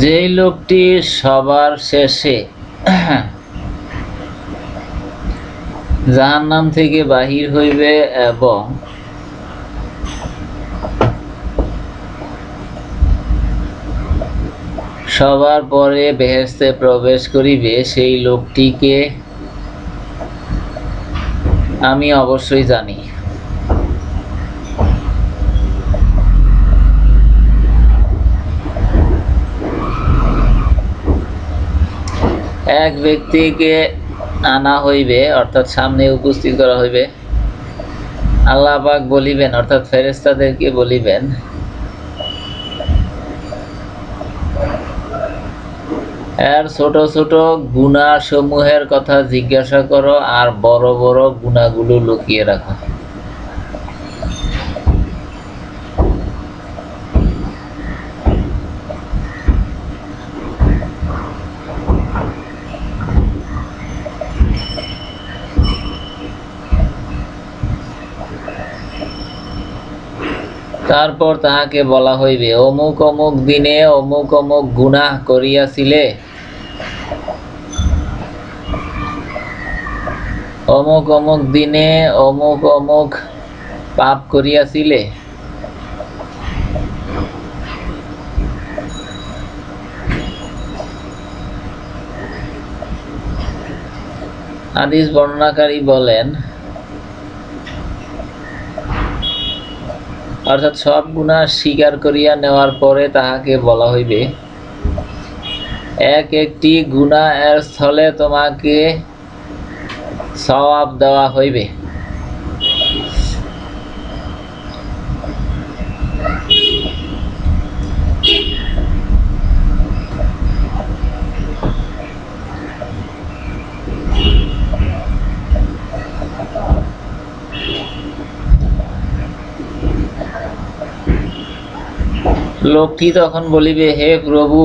যেই লোকটি সবার শেষে জাহান্নাম থেকে বাহির হইবে এবং সবার পরে বেহেশতে প্রবেশ করিবে, সেই লোকটিকে আমি অবশ্যই জানি। এক ব্যক্তিকে আনা হইবে, অর্থাৎ সামনে উপস্থিত করা হইবে। আল্লাহ পাক বলিবেন, অর্থাৎ ফেরেশতাদেরকে বলিবেন, এর ছোট ছোট গুনাহ সমূহের কথা জিজ্ঞাসা করো আর বড় বড় গুনাহগুলো লুকিয়ে রাখো। তারপর তাহাকে বলা হইবে, অমুক অমুক দিনে অমুক অমুক গুনাহ করিয়াছিলে, অমুক অমুক দিনে অমুক অমুক পাপ করিয়াছিলে। হাদিস বর্ণনাকারী বলেন, অর্থাৎ সব গুনাহ স্বীকার করিয়া নেওয়ার পরে তাহাকে বলা হইবে, এক একটি গুনাহ এর স্থলে তোমাকে সওয়াব দেওয়া হইবে। লোকটি তখন বলিবে, হে প্রভু,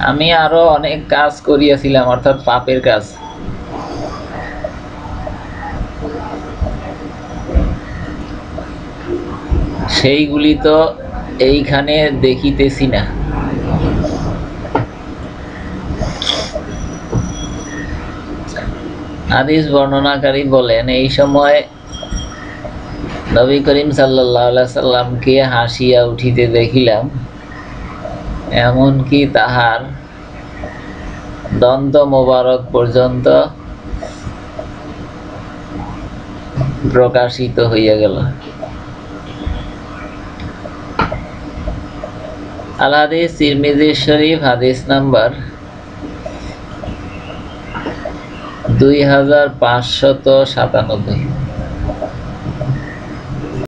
আমি আরো অনেক কাজ করিয়াছিলাম, অর্থাৎ পাপের কাজ, সেইগুলি তো এইখানে দেখিতেছি না। হাদিস বর্ণনাকারী বলেন, এই সময় নবী করিম সাল্লাল্লাহু আলাইহি সাল্লামকে হাসিয়া উঠিতে দেখিলাম, এমনকি তাহার দন্ত মোবারক পর্যন্ত প্রকাশিত হইয়া গেল। আল হাদিস তিরমিজি শরীফ, হাদিস নাম্বার 2597।